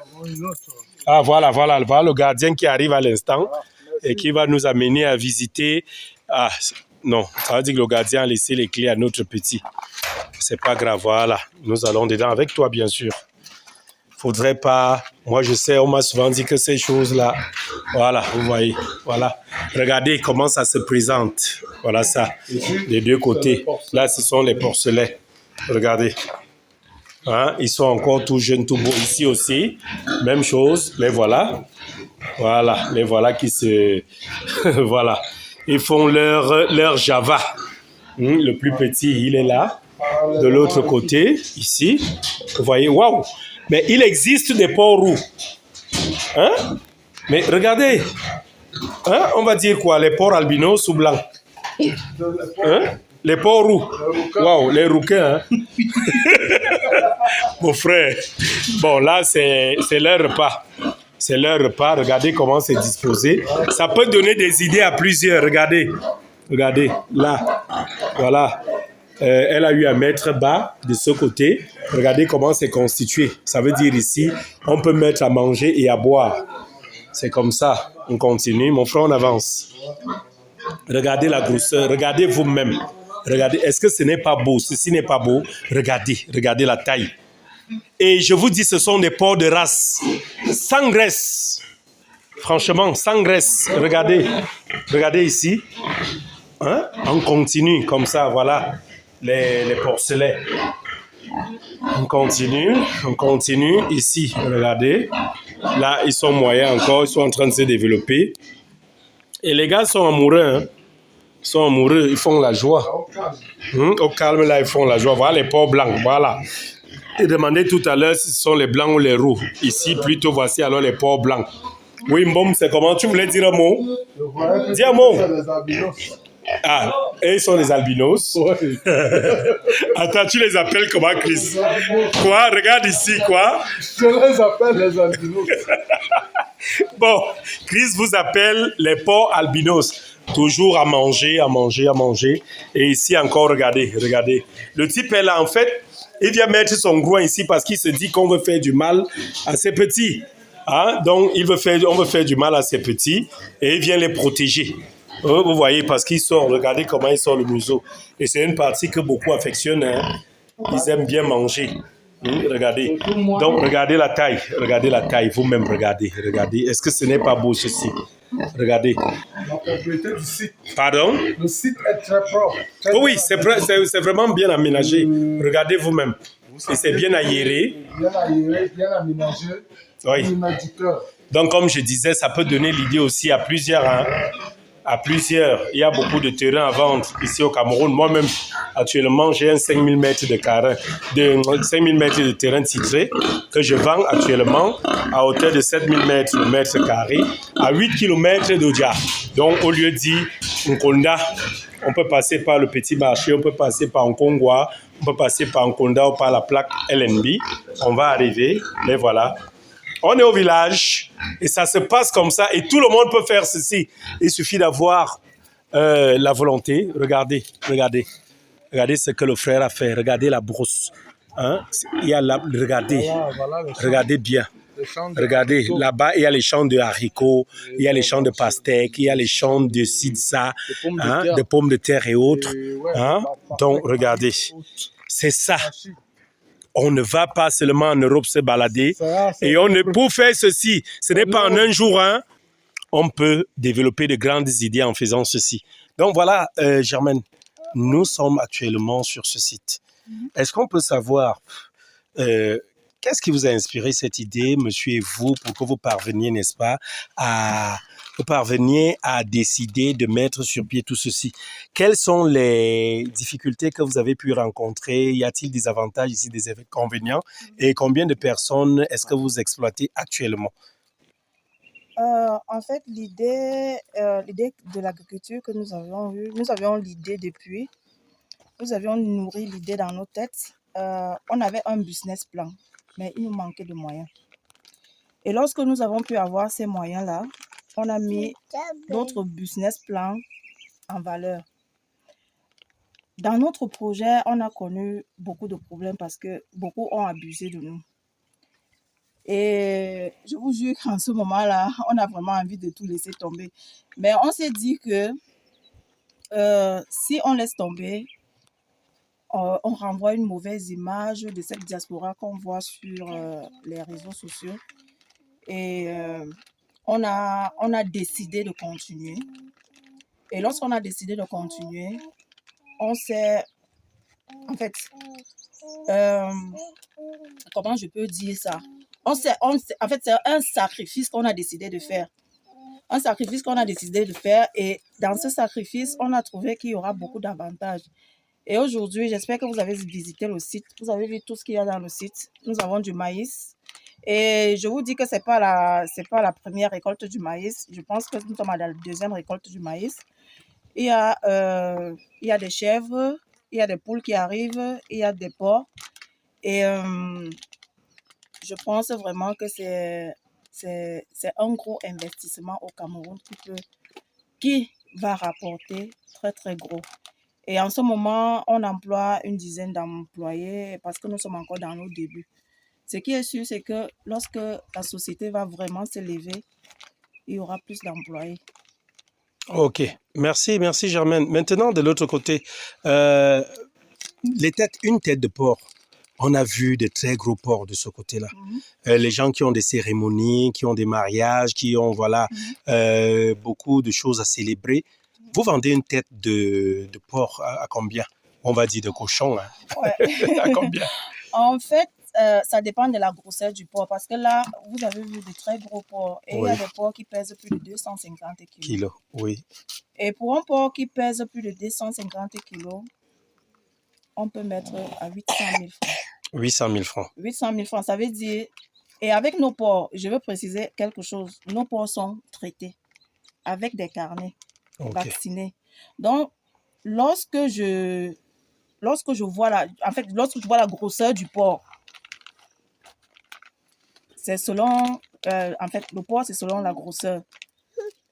Ah voilà, le gardien qui arrive à l'instant et qui va nous amener à visiter. Ah non, ça veut dire que le gardien a laissé les clés à notre petit. C'est pas grave, voilà. Nous allons dedans avec toi, bien sûr. Faudrait pas... Moi, je sais, on m'a souvent dit que ces choses-là... Voilà, vous voyez. Voilà. Regardez comment ça se présente. Voilà ça. Des deux côtés. Là, ce sont les porcelets. Regardez. Hein? Ils sont encore tout jeunes, tout beaux. Ici aussi, même chose. Les voilà. Voilà. Les voilà qui se... voilà. Ils font leur Java. Le plus petit, il est là. De l'autre côté, ici. Vous voyez, waouh! Mais il existe des porcs roux. Hein? Mais regardez. Hein? On va dire quoi? Les porcs albinos ou blancs? Hein? Les porcs roux. Waouh, les rouquins. Hein? Mon frère. Bon, là, c'est leur repas. C'est leur repas. Regardez comment c'est disposé. Ça peut donner des idées à plusieurs. Regardez. Regardez, là. Voilà. Elle a eu à mettre bas de ce côté. Regardez comment c'est constitué. Ça veut dire ici, on peut mettre à manger et à boire. C'est comme ça. On continue. Mon frère, on avance. Regardez la grosseur. Regardez vous-même. Regardez. Est-ce que ce n'est pas beau? Ceci n'est pas beau. Regardez. Regardez la taille. Et je vous dis, ce sont des porcs de race. Sans graisse. Franchement, sans graisse. Regardez. Regardez ici. Hein? On continue comme ça. Voilà. Les porcelets. On continue ici, regardez. Là, ils sont moyens encore, ils sont en train de se développer. Et les gars sont amoureux, hein. Ils sont amoureux, ils font la joie. Au calme, là, ils font la joie. Voilà les porcs blancs, voilà. Et demandez tout à l'heure si ce sont les blancs ou les roux. Ici, plutôt, voici alors les porcs blancs. Oui, Mbom, c'est comment? Tu voulais dire un mot? Dis un mot. Ah, et ils sont les albinos. Ouais. Attends, tu les appelles comment, Chris? Quoi? Regarde ici, quoi? Je les appelle les albinos. Bon, Chris vous appelle les porcs albinos. Toujours à manger. Et ici encore, regardez. Le type est là, en fait, il vient mettre son groin ici parce qu'il se dit qu'on veut faire du mal à ses petits. Hein? Donc, on veut faire du mal à ses petits et il vient les protéger. Vous voyez, parce qu'il sort, regardez comment il sort le museau. Et c'est une partie que beaucoup affectionnent. Hein. Ils aiment bien manger. Regardez. Donc, regardez la taille. Vous-même, regardez. Est-ce que ce n'est pas beau, ceci? Regardez. La propriété du site. Pardon? Le site est très propre. Oui, c'est vraiment bien aménagé. Regardez vous-même. Et c'est bien aéré. Bien aménagé. Oui. Donc, comme je disais, ça peut donner l'idée aussi à plusieurs. Hein. Il y a beaucoup de terrains à vendre ici au Cameroun. Moi-même, actuellement, j'ai un 5000 mètres de terrain titré que je vends actuellement à hauteur de 7000 mètres le mètre carré à 8 km d'Odja. Donc, au lieu dit Nkonda, on peut passer par le petit marché, on peut passer par Nkongwa, on peut passer par Nkonda ou par la plaque LNB. On va arriver, mais voilà. On est au village et ça se passe comme ça et tout le monde peut faire ceci. Il suffit d'avoir la volonté. Regardez ce que le frère a fait. Regardez la brousse. Hein? Regardez bien. Regardez, là-bas, il y a les champs de haricots, il y a les champs de pastèques, il y a les champs de sidza, de pommes de terre et autres. Hein? Donc, regardez, c'est ça. On ne va pas seulement en Europe se balader. Pour faire ceci, ce n'est pas en un jour, hein. On peut développer de grandes idées en faisant ceci. Donc voilà, Germaine, nous sommes actuellement sur ce site. Est-ce qu'on peut savoir qu'est-ce qui vous a inspiré cette idée, monsieur et vous, pour que vous parveniez, n'est-ce pas, à décider de mettre sur pied tout ceci? Quelles sont les difficultés que vous avez pu rencontrer? Y a-t-il des avantages ici, des inconvénients? Et combien de personnes est-ce que vous exploitez actuellement? En fait, l'idée de l'agriculture que nous avions eue, nous avions l'idée depuis, nous avions nourri l'idée dans nos têtes. On avait un business plan, mais il nous manquait de moyens. Et lorsque nous avons pu avoir ces moyens-là, on a mis notre business plan en valeur. Dans notre projet, on a connu beaucoup de problèmes parce que beaucoup ont abusé de nous. Et je vous jure qu'en ce moment-là, on a vraiment envie de tout laisser tomber. Mais on s'est dit que si on laisse tomber, on renvoie une mauvaise image de cette diaspora qu'on voit sur les réseaux sociaux. Et on a décidé de continuer. Et lorsqu'on a décidé de continuer, on s'est... En fait, comment je peux dire ça? En fait, c'est un sacrifice qu'on a décidé de faire. Un sacrifice qu'on a décidé de faire. Et dans ce sacrifice, on a trouvé qu'il y aura beaucoup d'avantages. Et aujourd'hui, j'espère que vous avez visité le site. Vous avez vu tout ce qu'il y a dans le site. Nous avons du maïs. Et je vous dis que ce n'est pas la première récolte du maïs. Je pense que nous sommes à la deuxième récolte du maïs. Il y a des chèvres, il y a des poules qui arrivent, il y a des porcs. Et je pense vraiment que c'est un gros investissement au Cameroun qui va rapporter très, très gros. Et en ce moment, on emploie une dizaine d'employés parce que nous sommes encore dans nos débuts. Ce qui est sûr, c'est que lorsque la société va vraiment s'élever, il y aura plus d'employés. Ok, merci Germaine. Maintenant, de l'autre côté, une tête de porc. On a vu de très gros porcs de ce côté-là. Les gens qui ont des cérémonies, qui ont des mariages, qui ont beaucoup de choses à célébrer. Vous vendez une tête de porc à combien? On va dire de cochon. Hein. Ouais. À combien? En fait, ça dépend de la grosseur du porc. Parce que là, vous avez vu de très gros porcs. Et oui. Il y a des porcs qui pèsent plus de 250 kilos. Oui. Et pour un porc qui pèse plus de 250 kilos, on peut mettre à 800 000 francs. 800 000 francs. 800 000 francs, ça veut dire... Et avec nos porcs, je veux préciser quelque chose. Nos porcs sont traités avec des carnets vaccinés. Donc, lorsque je vois la grosseur du porc, c'est selon... le porc, c'est selon la grosseur.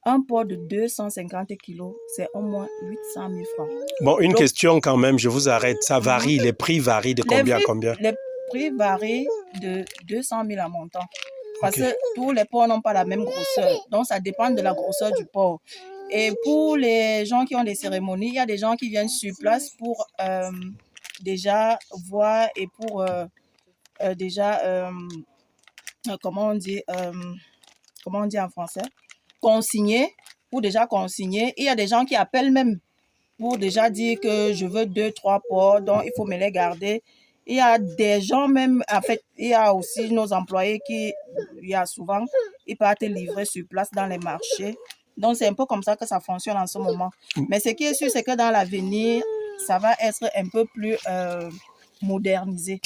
Un porc de 250 kilos, c'est au moins 800 000 francs. Bon, une question quand même, je vous arrête. Ça varie, les prix varient de combien à combien? Les prix varient de 200 000 à montant. Parce que tous les porcs n'ont pas la même grosseur. Donc, ça dépend de la grosseur du porc. Et pour les gens qui ont des cérémonies, il y a des gens qui viennent sur place pour déjà voir et pour comment on dit en français? Consigner, pour déjà consigner. Il y a des gens qui appellent même pour déjà dire que je veux 2-3 porcs, donc il faut me les garder. Il y a des gens même, en fait, il y a aussi nos employés souvent, ils partent livrer sur place dans les marchés. Donc, c'est un peu comme ça que ça fonctionne en ce moment. Mais ce qui est sûr, c'est que dans l'avenir, ça va être un peu plus modernisé.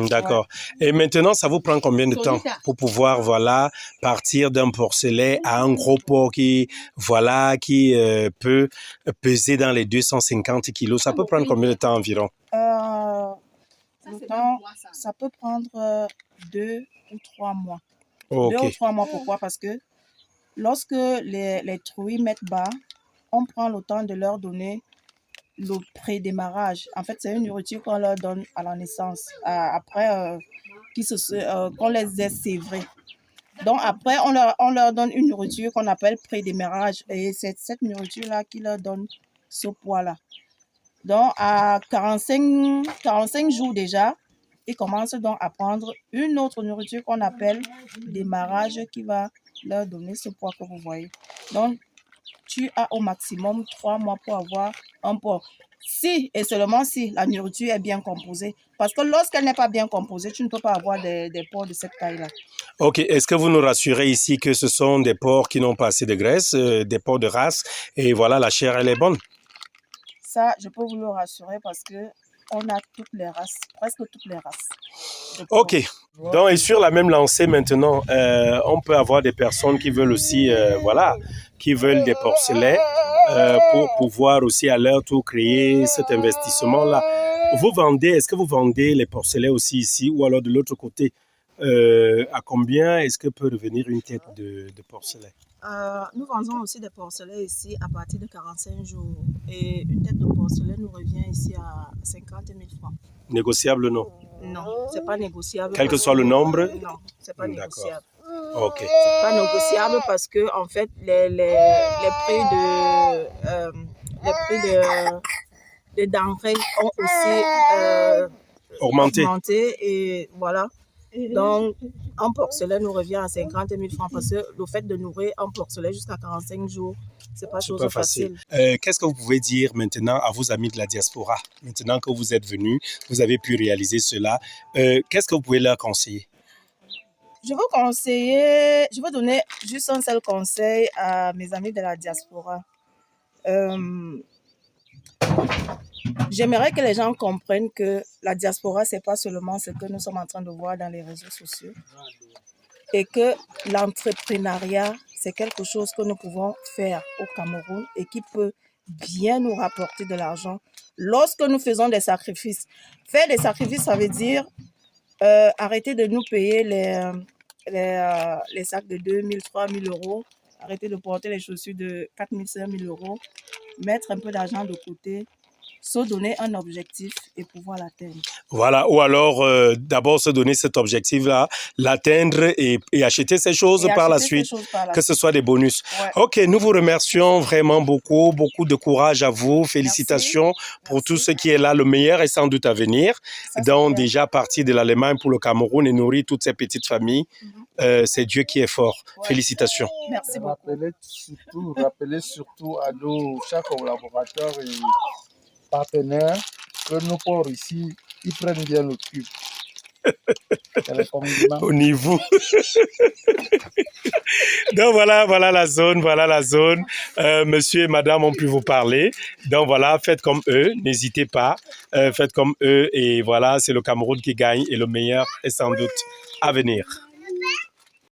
D'accord. Ouais. Et maintenant, ça vous prend combien de temps pour pouvoir, partir d'un porcelet à un gros porc qui peut peser dans les 250 kilos? Ça peut prendre combien de temps environ? Ça peut prendre 2 ou 3 mois. Okay. 2 ou 3 mois, pourquoi? Parce que lorsque les truies mettent bas, on prend le temps de leur donner le pré-démarrage. En fait, c'est une nourriture qu'on leur donne à la naissance, après qu'on les ait sévrés. Donc, après, on leur donne une nourriture qu'on appelle pré-démarrage. Et c'est cette nourriture-là qui leur donne ce poids-là. Donc, à 45 jours déjà, ils commencent donc à prendre une autre nourriture qu'on appelle démarrage qui va leur donner ce poids que vous voyez. Donc, tu as au maximum 3 mois pour avoir un porc. Si et seulement si la nourriture est bien composée. Parce que lorsqu'elle n'est pas bien composée, tu ne peux pas avoir des porcs de cette taille-là. Ok, est-ce que vous nous rassurez ici que ce sont des porcs qui n'ont pas assez de graisse, des porcs de race, et voilà, la chair, elle est bonne? Ça, je peux vous le rassurer parce que on a toutes les races, presque toutes les races. Ok, donc et sur la même lancée maintenant, on peut avoir des personnes qui veulent aussi, qui veulent des porcelets pour pouvoir aussi à leur tour créer cet investissement-là. Est-ce que vous vendez les porcelets aussi ici ou alors de l'autre côté, À combien est-ce que peut revenir une tête de porcelain? Nous vendons aussi des porcelains ici à partir de 45 jours. Et une tête de porcelain nous revient ici à 50 000 francs. Négociable, non? Non, c'est pas négociable. Quel que soit le nombre? Non, c'est pas négociable. Ok. C'est pas négociable parce que en fait les prix de denrées ont aussi augmenté et voilà. Donc un porcelain nous revient à 50 000 francs parce que le fait de nourrir un porcelain jusqu'à 45 jours, c'est pas chose facile. Qu'est-ce que vous pouvez dire maintenant à vos amis de la diaspora? Maintenant que vous êtes venus, vous avez pu réaliser cela. Qu'est-ce que vous pouvez leur conseiller? Je veux donner juste un seul conseil à mes amis de la diaspora. J'aimerais que les gens comprennent que la diaspora, c'est pas seulement ce que nous sommes en train de voir dans les réseaux sociaux. Et que l'entrepreneuriat, c'est quelque chose que nous pouvons faire au Cameroun et qui peut bien nous rapporter de l'argent lorsque nous faisons des sacrifices. Faire des sacrifices, ça veut dire arrêter de nous payer les sacs de 2 000, 3 000 euros, arrêter de porter les chaussures de 4 000, 5 000 euros, mettre un peu d'argent de côté, se donner un objectif et pouvoir l'atteindre. Voilà, ou alors d'abord se donner cet objectif-là, l'atteindre et acheter ces choses par la suite, que ce soit des bonus. Ouais. Ok, nous vous remercions vraiment beaucoup de courage à vous, félicitations. Merci. Pour tout ce qui est là, le meilleur est sans doute à venir. Donc déjà partir de l'Allemagne pour le Cameroun et nourrir toutes ces petites familles, c'est Dieu qui est fort. Ouais. Félicitations. Merci beaucoup. Rappelez surtout à nos chers collaborateurs et partenaires que nos ports ici, ils prennent bien le cube. Au niveau. Donc voilà la zone. Monsieur et madame ont pu vous parler. Donc voilà, faites comme eux, n'hésitez pas. Faites comme eux et voilà, c'est le Cameroun qui gagne et le meilleur est sans doute à venir.